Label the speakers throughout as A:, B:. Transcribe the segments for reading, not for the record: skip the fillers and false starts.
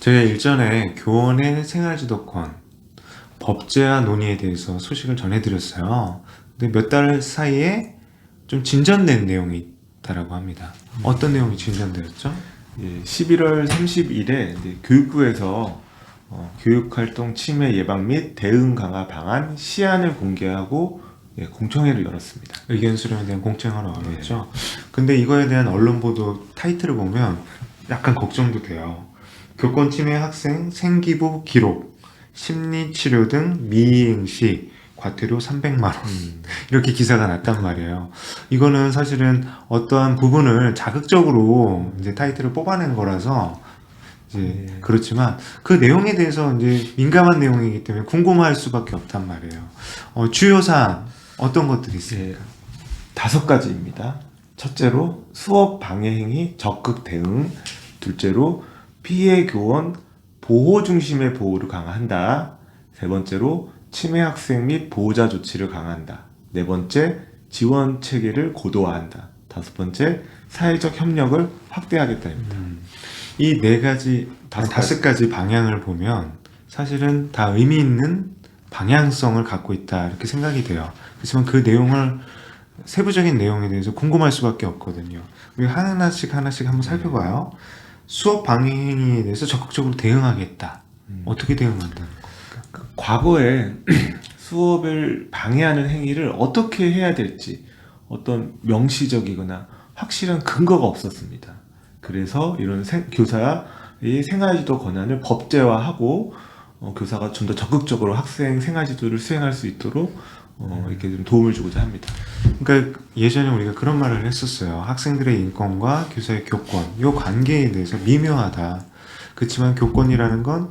A: 제가 일전에 교원의 생활지도권, 법제화 논의에 대해서 소식을 전해드렸어요. 근데 몇 달 사이에 좀 진전된 내용이 있다라고 합니다. 어떤 내용이 진전되었죠?
B: 예, 11월 30일에 교육부에서 교육활동 침해 예방 및 대응 강화 방안 시안을 공개하고 공청회를 열었습니다.
A: 의견 수렴에 대한 공청회를 열었죠. 근데 이거에 대한 언론 보도 타이틀을 보면 약간 걱정도 돼요. 교권 침해 학생 생기부 기록, 심리치료 등 미이행 시 과태료 300만 원 이렇게 기사가 났단 말이에요. 이거는 사실은 어떠한 부분을 자극적으로 이제 타이틀을 뽑아낸 거라서 이제 그렇지만 그 내용에 대해서 이제 민감한 내용이기 때문에 궁금할 수밖에 없단 말이에요. 주요 사안 어떤 것들이 있습니까?
B: 5가지입니다. 첫째로 수업 방해 행위 적극 대응, 둘째로 피해 교원 보호 중심의 보호를 강화한다. 세 번째로 치매 학생 및 보호자 조치를 강화한다. 네 번째, 지원 체계를 고도화한다. 다섯 번째, 사회적 협력을 확대하겠다입니다.
A: 이 네 가지,
B: 다섯
A: 다섯 가지 방향을 보면 사실은 다 의미 있는 방향성을 갖고 있다 이렇게 생각이 돼요. 그렇지만 그 내용을 세부적인 내용에 대해서 궁금할 수밖에 없거든요. 우리 하나씩 한번 살펴봐요. 수업 방해 행위에 대해서 적극적으로 대응하겠다. 어떻게 대응한다는 겁니까?
B: 과거에 수업을 방해하는 행위를 어떻게 해야 될지 어떤 명시적이거나 확실한 근거가 없었습니다. 그래서 이런 교사의 생활지도 권한을 법제화하고 교사가 좀 더 적극적으로 학생 생활지도를 수행할 수 있도록 이렇게 좀 도움을 주고자 합니다.
A: 그러니까 예전에 우리가 그런 말을 했었어요. 학생들의 인권과 교사의 교권, 이 관계에 대해서 미묘하다. 그렇지만 교권이라는 건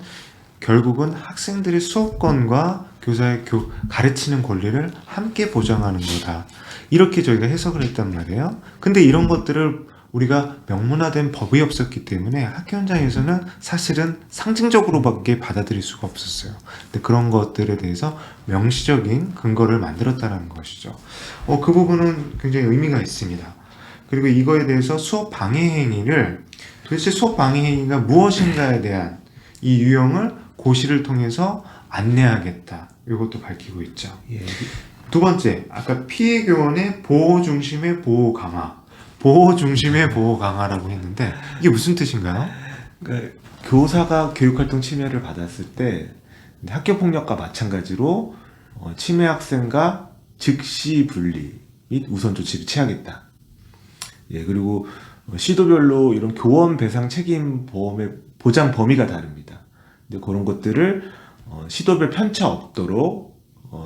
A: 결국은 학생들의 수업권과 교사의 가르치는 권리를 함께 보장하는 거다. 이렇게 저희가 해석을 했단 말이에요. 근데 이런 것들을 우리가 명문화된 법이 없었기 때문에 학교 현장에서는 사실은 상징적으로밖에 받아들일 수가 없었어요. 근데 그런 것들에 대해서 명시적인 근거를 만들었다는 것이죠. 그 부분은 굉장히 의미가 있습니다. 그리고 이거에 대해서 수업 방해 행위를 도대체 수업 방해 행위가 무엇인가에 대한 이 유형을 고시를 통해서 안내하겠다. 이것도 밝히고 있죠. 두 번째, 아까 피해 교원의 보호 중심의 보호 강화. 보호 중심의 보호 강화라고 했는데 이게 무슨 뜻인가요?
B: 그러니까 교사가 교육활동 침해를 받았을 때 학교 폭력과 마찬가지로 침해 학생과 즉시 분리 및 우선 조치를 취하겠다. 그리고 시도별로 이런 교원 배상 책임 보험의 보장 범위가 다릅니다. 근데 그런 것들을 시도별 편차 없도록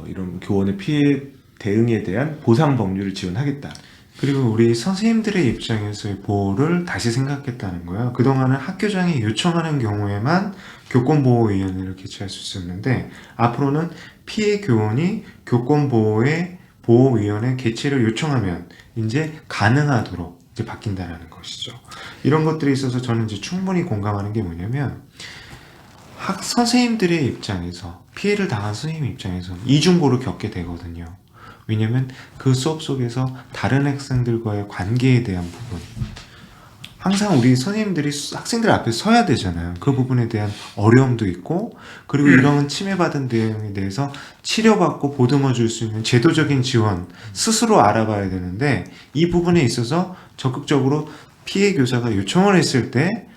B: 이런 교원의 피해 대응에 대한 보상 법률을 지원하겠다.
A: 그리고 우리 선생님들의 입장에서의 보호를 다시 생각했다는 거예요. 그동안은 학교장이 요청하는 경우에만 교권보호위원회를 개최할 수 있었는데 앞으로는 피해 교원이 교권보호위원회 개최를 요청하면 이제 가능하도록 이제 바뀐다는 것이죠. 이런 것들에 있어서 저는 이제 충분히 공감하는 게 뭐냐면 선생님들의 입장에서 피해를 당한 선생님 입장에서 이중고를 겪게 되거든요. 왜냐면 그 수업 속에서 다른 학생들과의 관계에 대한 부분 항상 우리 선생님들이 학생들 앞에 서야 되잖아요. 그 부분에 대한 어려움도 있고 그리고 이런 침해받은 내용에 대해서 치료받고 보듬어 줄 수 있는 제도적인 지원 스스로 알아봐야 되는데 이 부분에 있어서 적극적으로 피해 교사가 요청을 했을 때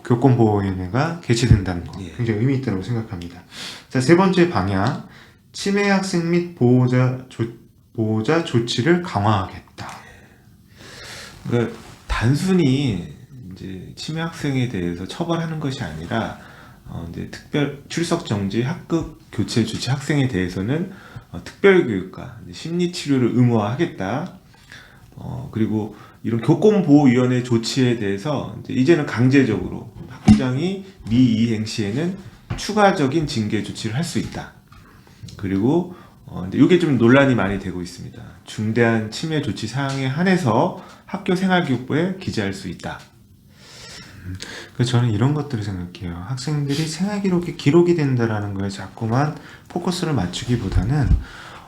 A: 교권보호위원회가 개최된다는 거 굉장히 의미 있다고 생각합니다. 자, 세 번째 방향 치매 학생 및 보호자 조치를 강화하겠다.
B: 그러니까 단순히 이제 치매 학생에 대해서 처벌하는 것이 아니라 이제 특별 출석 정지, 학급 교체 조치 학생에 대해서는 특별 교육과 심리 치료를 의무화하겠다. 그리고 이런 교권보호위원회 조치에 대해서 이제는 강제적으로 학교장이 미이행 시에는 추가적인 징계 조치를 할 수 있다. 그리고 이게 좀 논란이 많이 되고 있습니다. 중대한 침해 조치 사항에 한해서 학교 생활기록부에 기재할 수 있다.
A: 그래서 저는 이런 것들을 생각해요. 학생들이 생활기록이 기록이 된다라는 거에 자꾸만 포커스를 맞추기보다는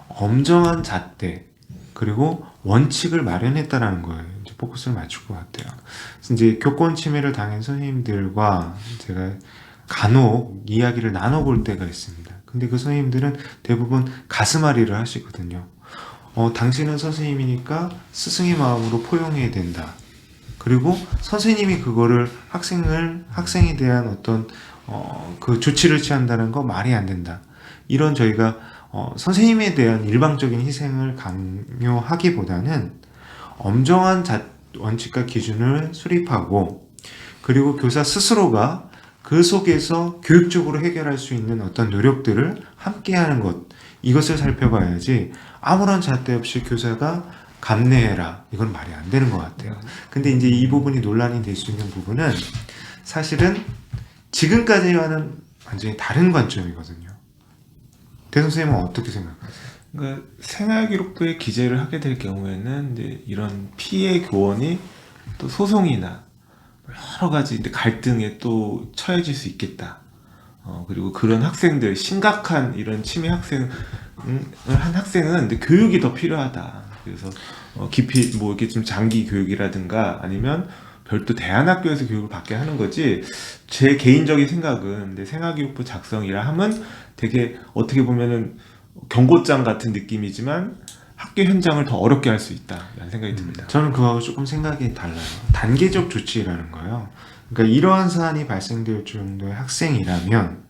A: 엄정한 잣대 그리고 원칙을 마련했다라는 거예요. 이제 포커스를 맞출 것 같아요. 그래서 이제 교권 침해를 당한 선생님들과 제가 간혹 이야기를 나눠볼 때가 있습니다. 근데 그 선생님들은 대부분 가슴앓이를 하시거든요. 당신은 선생님이니까 스승의 마음으로 포용해야 된다. 그리고 선생님이 그거를 학생에 대한 어떤 그 조치를 취한다는 거 말이 안 된다. 이런 저희가 선생님에 대한 일방적인 희생을 강요하기보다는 엄정한 원칙과 기준을 수립하고, 그리고 교사 스스로가 그 속에서 교육적으로 해결할 수 있는 어떤 노력들을 함께하는 것, 이것을 살펴봐야지 아무런 잣대 없이 교사가 감내해라, 이건 말이 안 되는 것 같아요. 근데 이제 이 부분이 논란이 될 수 있는 부분은 사실은 지금까지와는 완전히 다른 관점이거든요. 대 선생님은 어떻게 생각하세요?
B: 그러니까 생활기록부에 기재를 하게 될 경우에는 이제 이런 피해 교원이 또 소송이나 여러 가지 이제 갈등에 또 처해질 수 있겠다. 그리고 그런 학생들, 심각한 이런 치매 학생을 한 학생은 이제 교육이 더 필요하다. 그래서 깊이 뭐 이렇게 좀 장기 교육이라든가 아니면 별도 대안학교에서 교육을 받게 하는 거지. 제 개인적인 생각은 근데 생활기록부 작성이라 하면 되게 어떻게 보면은 경고장 같은 느낌이지만 학교 현장을 더 어렵게 할 수 있다라는 생각이 듭니다.
A: 저는 그거하고 조금 생각이 달라요. 단계적 조치라는 거예요. 그러니까 이러한 사안이 발생될 정도의 학생이라면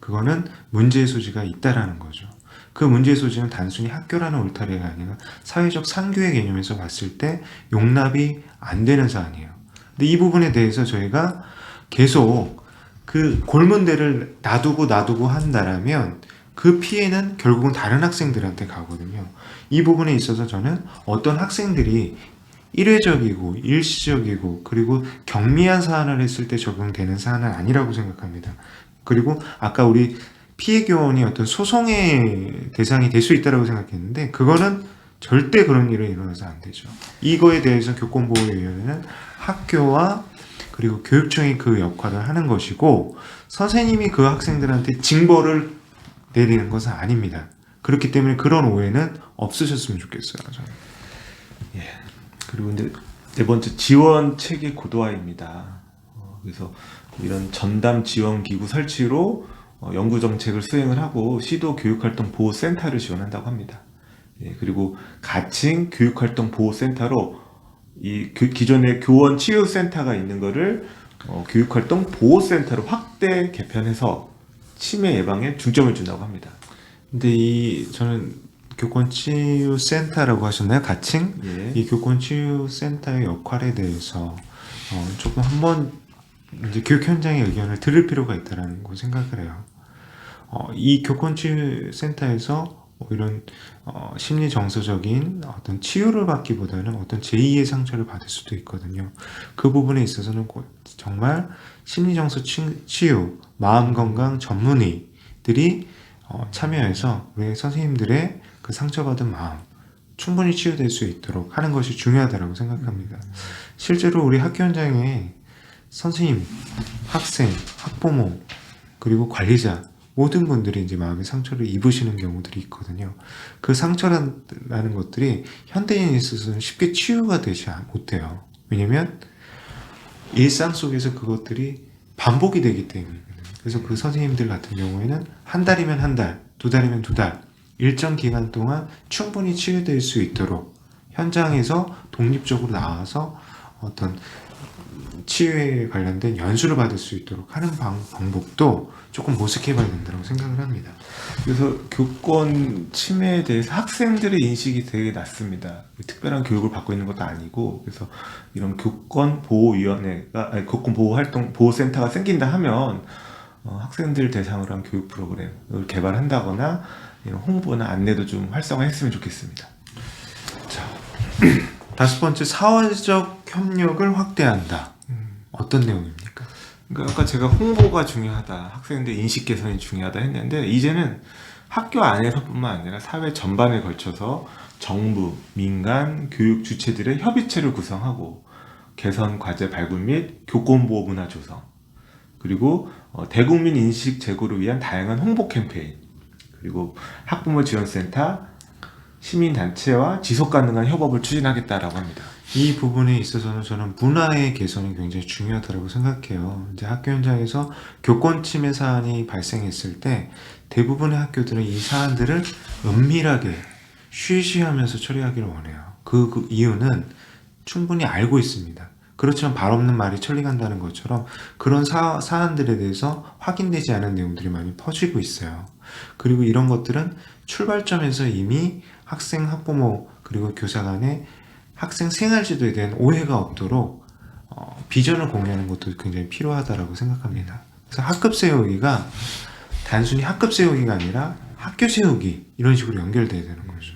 A: 그거는 문제의 소지가 있다라는 거죠. 그 문제의 소지는 단순히 학교라는 울타리가 아니라 사회적 상규의 개념에서 봤을 때 용납이 안 되는 사안이에요. 근데 이 부분에 대해서 저희가 계속 그 골문대를 놔두고 한다라면 그 피해는 결국은 다른 학생들한테 가거든요. 이 부분에 있어서 저는 어떤 학생들이 일회적이고 일시적이고 그리고 경미한 사안을 했을 때 적용되는 사안은 아니라고 생각합니다. 그리고 아까 우리 피해 교원이 어떤 소송의 대상이 될 수 있다고 생각했는데 그거는 절대 그런 일이 일어나서 안 되죠. 이거에 대해서 교권보호위원회는 학교와 그리고 교육청이 그 역할을 하는 것이고 선생님이 그 학생들한테 징벌을 내리는 것은 아닙니다. 그렇기 때문에 그런 오해는 없으셨으면 좋겠어요. 저는.
B: 예. 그리고 이제 네 번째 지원 체계 고도화입니다. 그래서 이런 전담 지원 기구 설치로 연구 정책을 수행을 하고 시도 교육활동 보호센터를 지원한다고 합니다. 예. 그리고 가칭 교육활동 보호센터로 이 기존의 교원 치유센터가 있는 거를 교육활동 보호센터로 확대 개편해서 치매 예방에 중점을 준다고 합니다.
A: 근데 저는 교권치유센터라고 하셨나요? 가칭?
B: 예.
A: 이 교권치유센터의 역할에 대해서 조금 한번 이제 교육 현장의 의견을 들을 필요가 있다라는 거 생각을 해요. 이 교권치유센터에서 이런 심리 정서적인 어떤 치유를 받기보다는 어떤 제2의 상처를 받을 수도 있거든요. 그 부분에 있어서는 정말 심리 정서 치유, 마음 건강 전문의들이 참여해서 우리 선생님들의 그 상처받은 마음 충분히 치유될 수 있도록 하는 것이 중요하다고 생각합니다. 실제로 우리 학교 현장에 선생님, 학생, 학부모 그리고 관리자 모든 분들이 이제 마음의 상처를 입으시는 경우들이 있거든요. 그 상처라는 것들이 현대인에 있어서는 쉽게 치유가 되지 못해요. 왜냐면 일상 속에서 그것들이 반복이 되기 때문이거든요. 그래서 그 선생님들 같은 경우에는 한 달이면 한 달, 두 달이면 두 달, 일정 기간 동안 충분히 치유될 수 있도록 현장에서 독립적으로 나와서 어떤 치유에 관련된 연수를 받을 수 있도록 하는 방법도 조금 모색해봐야 된다고 생각을 합니다.
B: 그래서 교권 침해에 대해서 학생들의 인식이 되게 낮습니다. 특별한 교육을 받고 있는 것도 아니고, 그래서 이런 교권보호위원회가, 교권보호활동, 보호센터가 생긴다 하면, 학생들 대상으로 한 교육 프로그램을 개발한다거나, 이런 홍보나 안내도 좀 활성화했으면 좋겠습니다.
A: 자, 다섯 번째, 사회적 협력을 확대한다. 어떤 내용입니까?
B: 그러니까 아까 제가 홍보가 중요하다, 학생들 인식 개선이 중요하다 했는데, 이제는 학교 안에서뿐만 아니라 사회 전반에 걸쳐서 정부, 민간, 교육 주체들의 협의체를 구성하고 개선 과제 발굴 및 교권보호 문화 조성, 그리고 대국민 인식 제고를 위한 다양한 홍보 캠페인, 그리고 학부모 지원센터, 시민단체와 지속가능한 협업을 추진하겠다라고 합니다.
A: 이 부분에 있어서는 저는 문화의 개선이 굉장히 중요하다고 생각해요. 이제 학교 현장에서 교권 침해 사안이 발생했을 때 대부분의 학교들은 이 사안들을 은밀하게 쉬쉬하면서 처리하기를 원해요. 그 이유는 충분히 알고 있습니다. 그렇지만 발 없는 말이 천리 간다는 것처럼 그런 사안들에 대해서 확인되지 않은 내용들이 많이 퍼지고 있어요. 그리고 이런 것들은 출발점에서 이미 학생, 학부모, 그리고 교사 간에 학생 생활 지도에 대한 오해가 없도록 비전을 공유하는 것도 굉장히 필요하다고 생각합니다. 그래서 학급 세우기가 단순히 학급 세우기가 아니라 학교 세우기 이런 식으로 연결돼야 되는 거죠.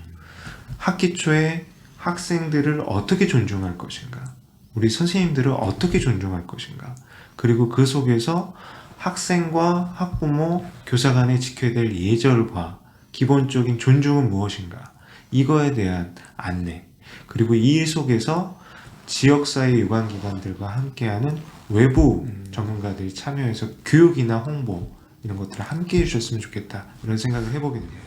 A: 학기 초에 학생들을 어떻게 존중할 것인가, 우리 선생님들을 어떻게 존중할 것인가, 그리고 그 속에서 학생과 학부모, 교사 간에 지켜야 될 예절과 기본적인 존중은 무엇인가, 이거에 대한 안내, 그리고 이 일 속에서 지역사회 유관기관들과 함께하는 외부 전문가들이 참여해서 교육이나 홍보 이런 것들을 함께 해주셨으면 좋겠다, 이런 생각을 해보게 됩니다.